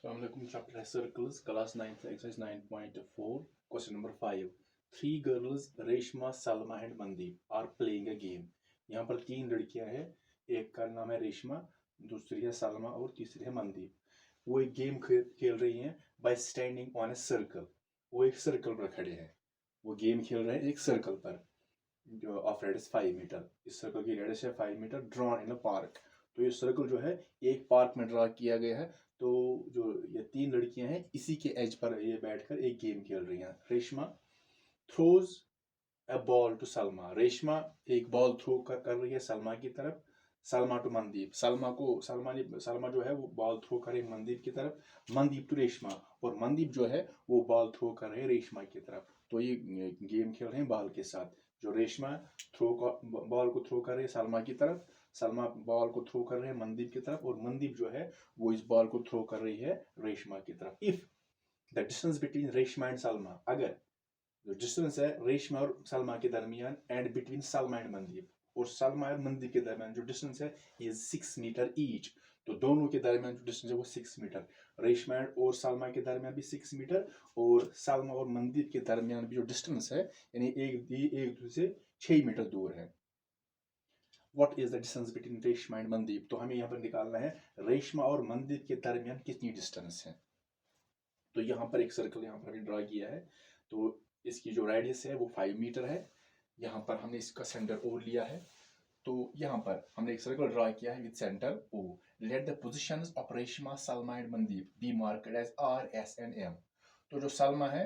Assalamualaikum. Chapter Circles, Class 9th, Exercise 9.4, Question number 5. Three girls, Reshma, Salma and Mandeep, are playing a game. यहाँ पर तीन लड़कियां हैं, एक का नाम है रेशमा, दूसरी है सलमा और तीसरी है मनदीप. वो एक गेम खेल रही हैं bye standing on a circle. वो एक सर्कल पर खड़े हैं. वो गेम खेल रहे हैं एक सर्कल पर जो ऑफ रेडियस 5 मीटर. इस सर्कल की रेडियस है 5 metre, drawn in a park. तो ये सर्कल जो है एक पार्क में ड्रा किया गया है. तो जो ये तीन लड़कियां हैं इसी के एज पर ये बैठकर एक गेम खेल रही हैं. Reshma throws a ball to Salma. Reshma एक बॉल थ्रो कर रही है सलमा की तरफ. सलमा टू मनदीप. सलमा जो है वो बॉल थ्रो कर रही है मनदीप की तरफ. मनदीप टू रेशमा. और मनदीप जो है वो बॉल थ्रो कर रहे हैं रेशमा की तरफ. तो ये गेम खेल रहे हैं बॉल के साथ. जो रेशमा बॉल को थ्रो कर रही है सलमा की तरफ, सलमा बॉल को थ्रो कर रहे हैं मनदीप की तरफ, और मनदीप जो है वो इस बॉल को थ्रो कर रही है रेशमा की तरफ. If the distance between Reshma and Salma, अगर जो डिस्टेंस है रेशमा और सलमा के दरमियान and between Salma and Mandeep, और सलमा और मनदीप के दरमियान जो डिस्टेंस है इज 6 मीटर ईच. तो दोनों के दरमियान जो डिस्टेंस है वो 6 मीटर. रेशमा और सलमा के दरमियान भी 6 मीटर, और सलमा और मनदीप के दरमियान भी जो डिस्टेंस है यानी एक दूसरे से 6 मीटर दूर है. What is the distance between Reshma and Mandeep. तो हमें यहाँ पर निकालना है रेशमा और मनदीप के दरमियान कितनी डिस्टेंस है. तो यहाँ पर एक सर्कल यहाँ पर ड्रा किया है. तो इसकी जो रेडियस है वो 5 मीटर है. यहाँ पर हमने इसका सेंटर ओ लिया है. तो यहाँ पर हमने एक सर्कल ड्रा किया है with centre O. Let the positions of Reshma, Salma and Mandeep be marked as R, S and M. तो जो सलमा है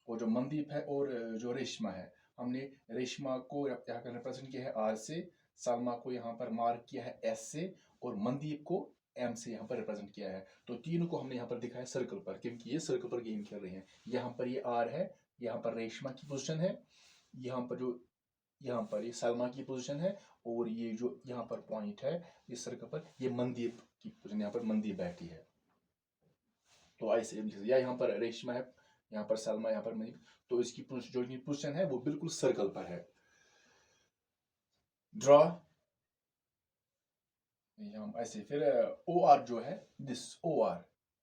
और जो मनदीप है और जो रेशमा है, हमने रेशमा को यहाँ पर रिप्रेजेंट किया है आर से, सलमा को यहाँ पर मार्क किया है एस से, और मनदीप को एम से यहाँ पर रिप्रेजेंट किया है. तो तीनों को हमने यहाँ पर दिखाया सर्कल पर, क्योंकि ये सर्कल पर गेम खेल रहे हैं. यहाँ पर ये आर है, यहाँ पर रेशमा की पोजीशन है, यहाँ पर ये सलमा की पोजीशन है, और ये जो यहाँ पर पॉइंट है इस सर्कल पर ये मनदीप की पोजीशन, यहाँ पर मनदीप बैठी है. तो ऐसे या यहाँ पर रेशमा है, यहाँ पर सलमा, यहाँ पर मनदीप. तो इसकी जो पोजीशन है वो बिल्कुल सर्कल पर है. ड्रॉ ऐसे. फिर ओ आर जो है दिस ओ आर.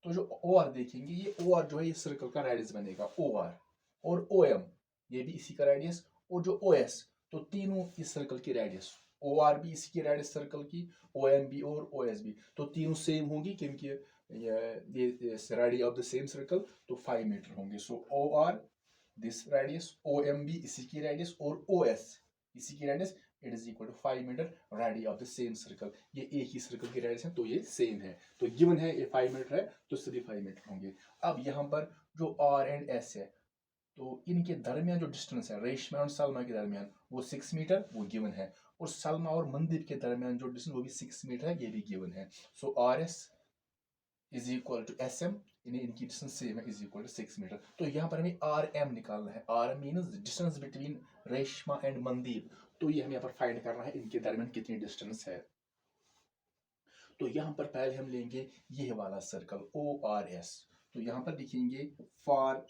तो जो ओ आर देखेंगे, ये ओ आर जो है ये सर्कल का रेडियस बनेगा ओ आर. और ओ एम ये भी इसी का रेडियस. और जो ओ एस, तो तीनों इस सर्कल की रेडियस. ओ आर भी इसी की रेडियस सर्कल की, ओ एम भी और ओ एस भी. तो तीनों सेम होंगी क्योंकि ये radius of the same circle, तो 5 मीटर होंगे. So O R this radius, O M भी इसी की रेडियस, और ओ एस इसी की radius. It is equal to 5 meter radius of the same circle. ये एक ही सर्कल की रेडियस है तो ये सेम है. तो गिवन है ये 5 मीटर है तो सभी 5 मीटर होंगे. अब यहाँ पर जो आर एंड एस है, तो इनके दरमियान जो डिस्टेंस है रेशमा और सलमा के दरमियान वो 6 मीटर वो गिवन है. और सलमा और मनदीप के दरमियान जो डिस्टेंस वो भी 6 मीटर है, ये भी गिवन है. So R S is equal to S M, इनकी डिस्टेंस सेम है, इज इक्वल टू 6 मीटर. तो यहाँ पर हमें आर एम निकालना है. R means distance between Reshma and Mandeep. तो ये हमें यहाँ पर फाइंड करना है इनके दरमियान कितनी डिस्टेंस है. तो यहाँ पर पहले हम लेंगे ये वाला सर्कल ओ आर एस. तो यहाँ पर लिखेंगे for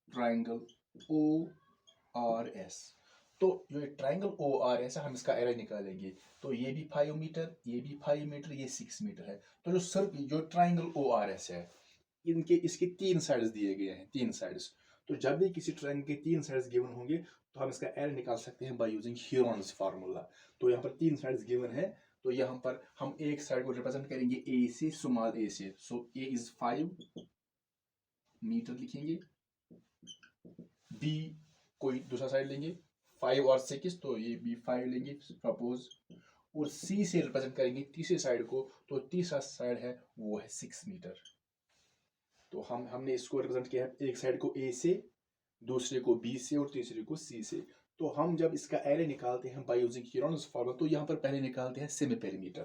triangle O R S. तो जो ट्राइंगल ओ आर एस है हम इसका एरिया निकालेंगे. तो ये भी 5 मीटर, ये भी 5 मीटर, ये 6 मीटर है. तो जो सर्कल जो ट्राइंगल ओ आर एस है, इनके इसके 3 साइड्स दिए गए हैं, 3 साइड्स. तो जब भी किसी ट्रायंगल के 3 साइड्स गिवन होंगे तो हम इसका एरिया निकाल सकते हैं बाय यूजिंग ह्यूरॉन्स फार्मूला. तो यहाँ पर 3 साइड्स गिवन है. तो यहाँ पर हम एक साइड को रिप्रेजेंट करेंगे ए से, स्मॉल ए से. सो ए इज 5 मीटर लिखेंगे. बी कोई दूसरा साइड लेंगे 5 और 6, तो ये भी 5 लेंगे सपोज. और सी से रिप्रेजेंट करेंगे तीसरे साइड को. तो तीसरा साइड है वो है 6 मीटर. तो हमने इसको रिप्रेजेंट किया है एक साइड को ए से, दूसरे को बी से, और तीसरे को सी से. तो हम जब इसका एरिया निकालते हैं बाय यूजिंग ह्यूरॉन्स फार्मूला, तो यहाँ पर पहले निकालते हैं सेमी पेरीमीटर.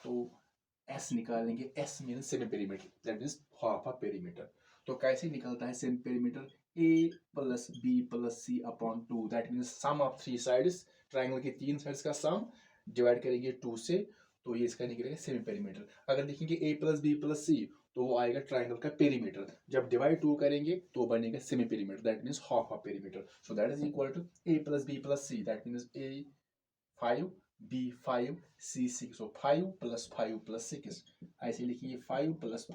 तो एस निकालेंगे. S mean semi perimeter, that means half a perimeter. तो कैसे निकलता है semi perimeter? A plus B plus C upon 2, that means sum of 3 sides. Triangle के 3 साइड्स का सम डिवाइड करेंगे 2 से, तो ये इसका निकलेगा सेमी पेरीमीटर. अगर देखेंगे ए प्लस बी प्लस सी, तो वो आएगा ट्राइंगल का पेरीमीटर. जब डिवाइड 2 करेंगे तो बनेगा semi perimeter, that means half of perimeter. So that is equal to A plus B plus C, that means A 5 B 5, C 6. So 5 plus 6. ऐसे लिखिए 5 plus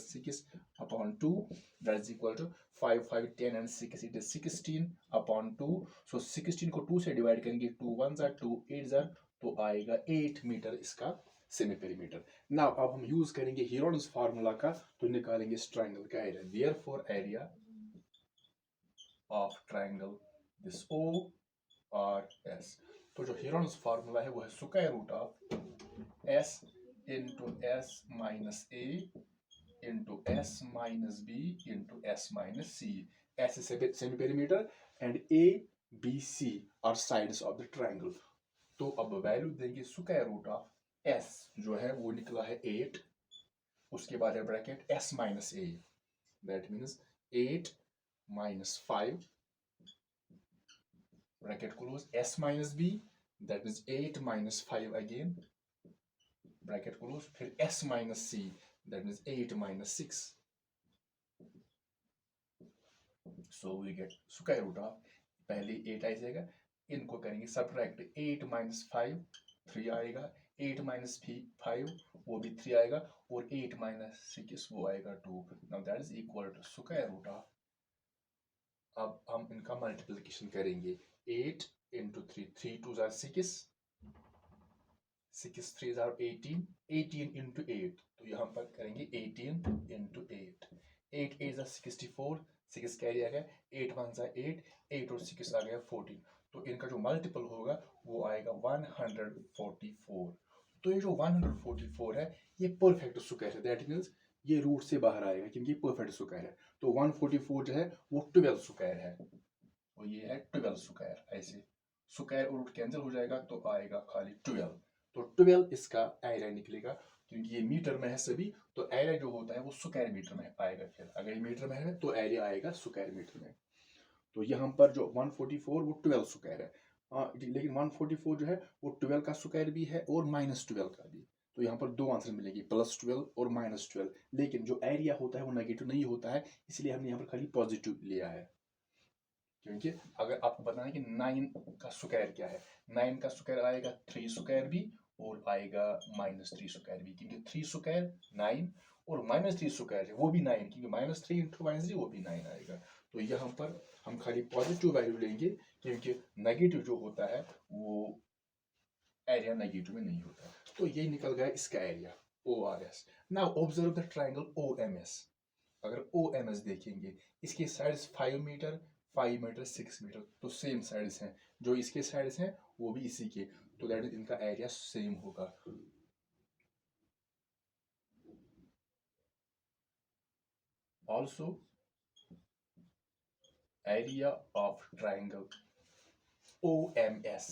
6 upon 2. That is equal to 5, 5, 10 and 6. It is 16 upon 2. So 16 को 2 से divide करेंगे. 2 1 are 2 8 are, तो आएगा 8 metre इसका semi perimeter. Now अब हम यूज करेंगे हीरोन्स फार्मूला का, तो निकालेंगे इस ट्रायंगल का area. Therefore area of triangle this O R S. तो जो हीरोन्स फार्मूला है वो है square root of S into S minus A into S minus B into S minus C. S is semi perimeter and A B C are sides of the triangle. तो अब value देंगे square root of S जो है वो निकला है 8, उसके बाद है bracket S minus A, that means 8 minus 5 bracket close, S minus B, that is 8 minus 5 again, bracket close, फिर S minus C, that is 8 minus 6. So we get square root of, पहले 8 आ जाएगा, इनको करेंगे subtract. 8 minus 5 3 आएगा, 8 minus 5 वो भी 3 आएगा, और 8 minus 6 वो आएगा 2. Now that is equal to square root of, अब हम इनका मल्टीप्लिकेशन करेंगे. 8 into 3, 3 2s are 6, 6 3s are 18, 18 into 8, तो यहाँ पर करेंगे 18 into 8, 8 8s are 64, 6 कैरी आ गया, 8 1s are 8, 8 और 6 आ गया 14, तो इनका जो मल्टीपल होगा वो आएगा 144. तो ये जो 144 है ये परफेक्ट स्क्वायर है, दैट मीन्स ये रूट से बाहर आएगा क्योंकि परफेक्ट स्क्वायर है. तो 144 जो है वो 12 स्क्वायर है, और ये है 12 स्क्वायर. ऐसे स्क्वायर और रूट कैंसिल हो जाएगा तो आएगा खाली 12. तो 12 इसका एरिया निकलेगा, क्योंकि ये मीटर में है सभी, तो एरिया जो होता है वो स्क्वायर मीटर में आएगा. फिर अगर ये मीटर में है तो एरिया आएगा स्क्वायर मीटर में. तो यहाँ पर जो 144 वो 12 स्क्वायर है, लेकिन 144 जो है वो 12 का स्क्वायर भी है और -12 का भी. तो यहाँ पर दो आंसर मिलेगी, +12 और -12. लेकिन जो एरिया होता है वो नेगेटिव नहीं होता है, इसलिए हमने यहाँ पर खाली पॉजिटिव लिया है. क्योंकि अगर आपको बताना है कि 9 का स्क्वायर क्या है, 9 का स्क्वायर आएगा 3 स्क्वायर भी और आएगा -3 स्क्वायर भी, क्योंकि 3 स्क्वायर 9 और -3 स्क्वायर है वो भी 9, क्योंकि -3 इंटू -3 वो भी 9 आएगा. तो यहाँ पर हम खाली पॉजिटिव वैल्यू लेंगे, क्योंकि नेगेटिव जो होता है वो एरिया नेगेटिव में नहीं होता. तो ये निकल गया इसका area ORS. Now observe the triangle OMS. अगर OMS देखेंगे, इसके साइड्स 5 मीटर 5 मीटर 6 मीटर, तो सेम साइड्स हैं, जो इसके साइड्स हैं वो भी इसी के, तो दैट इज इनका एरिया सेम होगा. Also area of triangle OMS,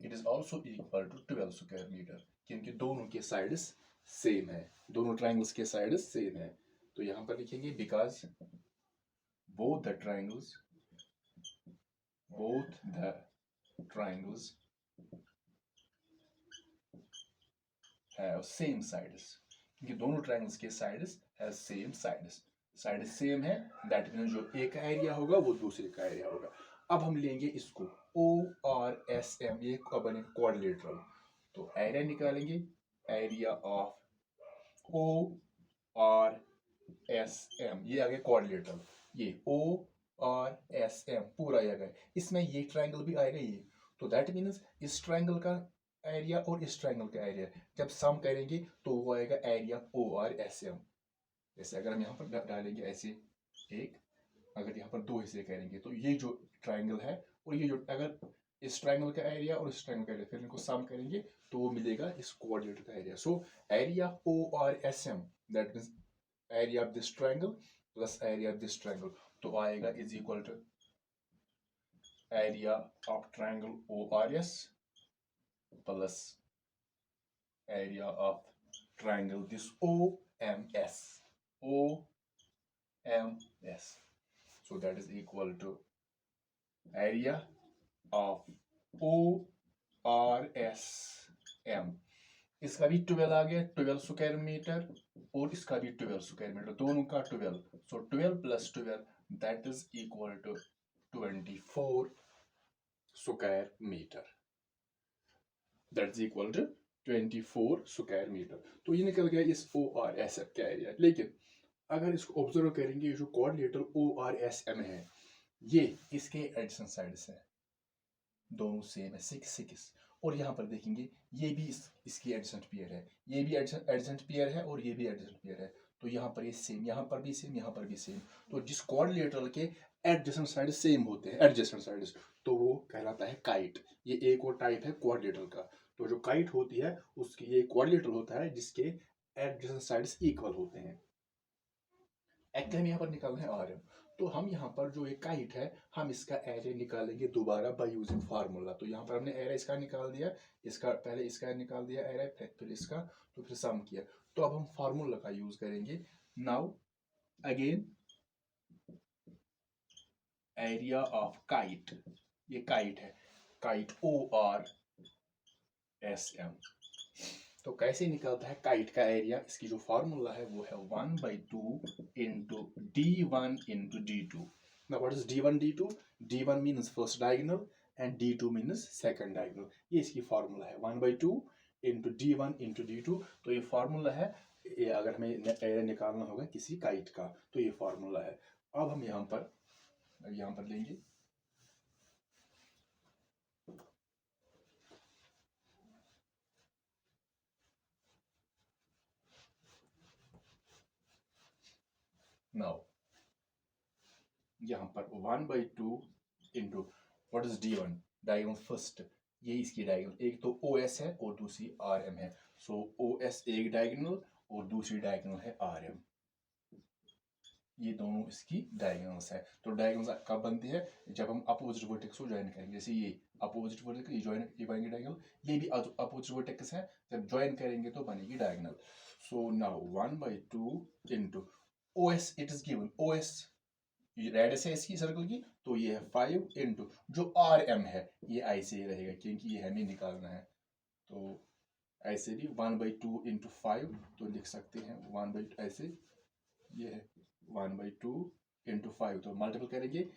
it is also equal to 12 square metre, क्योंकि दोनों के साइड्स सेम है, दोनों ट्रायंगल्स के साइड्स सेम है. तो यहाँ पर लिखेंगे because both the triangles have same sides, क्योंकि दोनों ट्रायंगल्स के sides have same sides. Side same है, दैट मीन्स जो एक का एरिया होगा वो दूसरे का एरिया होगा. अब हम लेंगे इसको ORSM, ये बने क्वाड्रिलेटरल. तो एरिया निकालेंगे, एरिया ऑफ ORSM, ये आ गया क्वाड्रिलेटरल, ये ORSM पूरा आ गया. इसमें ये ट्रायंगल भी आएगा ये, तो दैट मीन्स इस ट्रायंगल का एरिया और इस ट्रायंगल का एरिया जब सम करेंगे तो वो आएगा एरिया ORSM. जैसे अगर हम यहाँ पर डालेंगे ऐसे एक, अगर यहाँ पर दो हिस्से करेंगे तो ये जो ट्रायंगल है और ये जो, अगर इस ट्रायंगल का एरिया और इस ट्रायंगल का एरिया फिर इनको सम करेंगे तो वो मिलेगा इस कोऑर्डिनेट का area. So area ORSM, that means area of this triangle plus area of this triangle, तो आएगा is equal to area of triangle ORS plus area of triangle this OMS. So that is equal to area of ORSM. इसका भी 12 आ गया, 12 square metre, और इसका भी 12 square metre, दोनों का 12. So 12 + 12 that is equal to 24 square metre. That is equal to 24 square metre. तो ये निकल गया इस ओ आर एस एम का एरिया। लेकिन अगर इसको ऑब्जर्व करेंगे, ये जो coordinator O R S M है, ये इसके एडजेसेंट साइड्स है, दोनों सेम है 6 6। और यहाँ पर देखेंगे ये भी इसकी एडजेसेंट पेयर है, ये भी एडजेसेंट पेयर है और ये भी एडजेसेंट पेयर है। तो यहाँ पर ये सेम, यहाँ पर भी सेम, यहाँ पर भी सेम। तो जिस कोऑर्डिनेटर के एडजेसेंट साइड सेम होते हैं, एडजेसेंट साइड्स, तो वो कहलाता है काइट। ये एक और टाइप है कोऑर्डिनेटर का। तो जो काइट होती है उसकी ये कोऑर्डिनेटर होता है जिसके एडजेसेंट साइड्स इक्वल होते हैं। एक्चुअली हम यहाँ पर निकालना है आर एम। तो हम यहाँ पर जो एक काइट है, हम इसका एरिया निकालेंगे दोबारा बाय यूजिंग फार्मूला। तो यहाँ पर हमने एरिया इसका निकाल दिया, इसका पहले इसका निकाल दिया एरिया, फिर इसका, तो फिर सम किया। तो अब हम फार्मूला का यूज करेंगे। Now again area of kite, ये काइट है, kite O R S M. तो कैसे निकलता है काइट का एरिया? इसकी जो फार्मूला है वो है 1/2 into d1 into d2। Now what is d1 d2? d1 means first diagonal and d2 means second diagonal। ये इसकी फार्मूला है 1/2 इंटू d1 इंटू d2। तो ये फार्मूला है, ये अगर हमें एरिया निकालना होगा किसी काइट का तो ये फार्मूला है। अब हम यहाँ पर लेंगे नाउ, यहाँ पर 1/2 into what is d1, diagonal first, ये इसकी डायगोनल, एक तो OS है और दूसरी RM है। सो OS एक डायगोनल और दूसरी डायगोनल है RM। ये दोनों इसकी डायगोनल्स है। तो डायगोनल्स कब बनती है? जब हम अपोजिट वर्टेक्स को ज्वाइन करेंगे। जैसे ये अपोजिट वर्टेक्स, ये बनेगी डायगोनल, ये भी अपोजिट वर्टेक्स है, जब ज्वाइन करेंगे तो बनेगी diagonal. So now 1/2 into OS, it is given OS radius है इसकी सर्कल की, तो ये है 5 इंटू जो RM है, ये ऐसे ही रहेगा क्योंकि ये हमें निकालना है। तो ऐसे भी 1/2 इंटू 5, तो लिख सकते हैं 1/2 ऐसे, ये है 1/2 इंटू 5, तो मल्टीपल करेंगे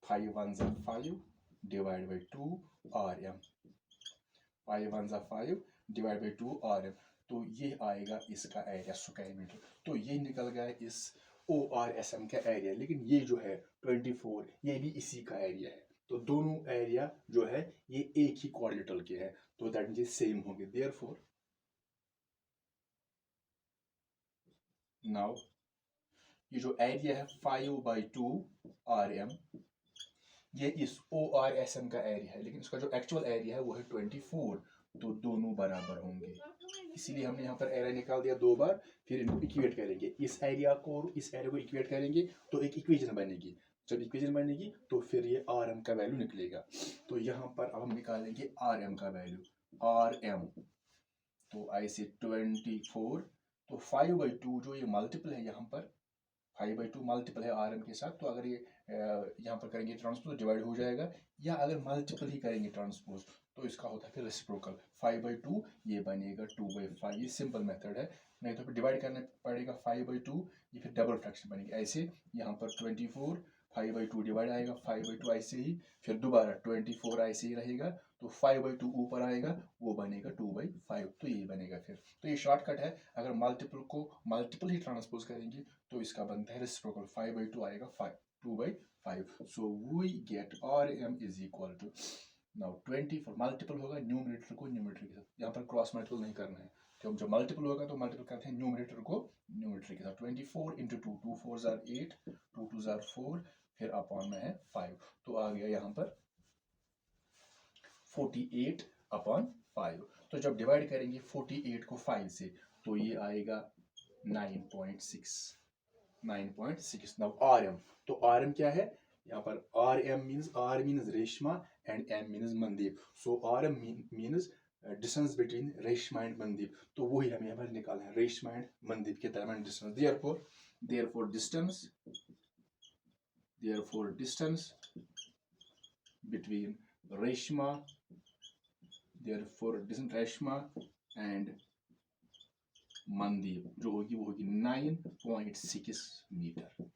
5 1 ज़ा 5 डिवाइड बाई 2 RM, 5 1 ज़ा 5 डिवाइड बाई 2 RM। तो ये आएगा इसका एरिया स्क्वायर मीटर। तो ये निकल गया इस ORSM का एरिया। लेकिन ये जो है 24, ये भी इसी का एरिया है। तो दोनों एरिया जो है ये एक ही कोऑर्डिनेटर के हैं, तो दैट मींस सेम होंगे। देयरफॉर नाउ ये जो एरिया है 5/2 RM, ये इस ORSM का एरिया है, लेकिन इसका जो एक्चुअल एरिया है वो है 24। तो दोनों बराबर होंगे, इसीलिए हमने यहाँ पर एरिया निकाल दिया दो बार। फिर इनको इक्वेट करेंगे, इस एरिया को और इस एरिया को इक्वेट करेंगे तो एक इक्वेशन बनेगी। जब इक्वेशन बनेगी तो फिर ये RM का वैल्यू निकलेगा। तो यहाँ पर अब हम निकालेंगे RM का वैल्यू, RM। तो ऐसे 24, तो 5/2 जो ये मल्टीपल है यहाँ पर, 5/2 मल्टीपल है RM के साथ, तो अगर ये यहाँ पर करेंगे ट्रांसपोज डिवाइड हो जाएगा, या अगर मल्टीपल ही करेंगे ट्रांसपोज तो इसका होता है फिर रेसिप्रोकल। 5/2 ये बनेगा 2/5, ये सिंपल मेथड है। नहीं तो फिर डिवाइड करना पड़ेगा 5/2, ये फिर डबल फ्रैक्शन बनेगी ऐसे। यहाँ पर 24 5/2 डिवाइड आएगा 5/2 ऐसे ही, फिर दोबारा 24 ऐसे ही रहेगा, तो 5/2 ऊपर आएगा, वो बनेगा 2/5, तो ये बनेगा फिर। तो ये शॉर्टकट है, अगर मल्टीपल को मल्टीपल ही ट्रांसपोज करेंगे तो इसका बनता है रेसिप्रोकल, 5/2 आएगा 2/5। So we get RM is equal to, now 24 multiple होगा न्यूमरेटर को न्यूमरेटर के साथ, यहाँ पर क्रॉस मल्टीपल नहीं करना है। तो जब मल्टीपल होगा तो मल्टीपल करते हैं न्यूमरेटर को न्यूमरेटर के साथ। 24 इंटू 2, 2 4 ज़ार 8, 2 2 ज़ार 4, फिर अपॉन में है 5, तो आ गया यहाँ पर 48/5। तो जब डिवाइड करेंगे 48 को 5 से तो ये आएगा 9.6, 9.6। नाउ RM, तो RM क्या है? यहाँ पर RM means, R means Reshma and M means Mandeep. So RM means distance between Reshma and Mandeep. तो वही हमें यहाँ पर निकालना है, रेशमा एंड मनदीप के दरमियान distance. Therefore distance between Reshma, therefore distance Reshma and Mandeep जो होगी वो होगी 9.6 मीटर।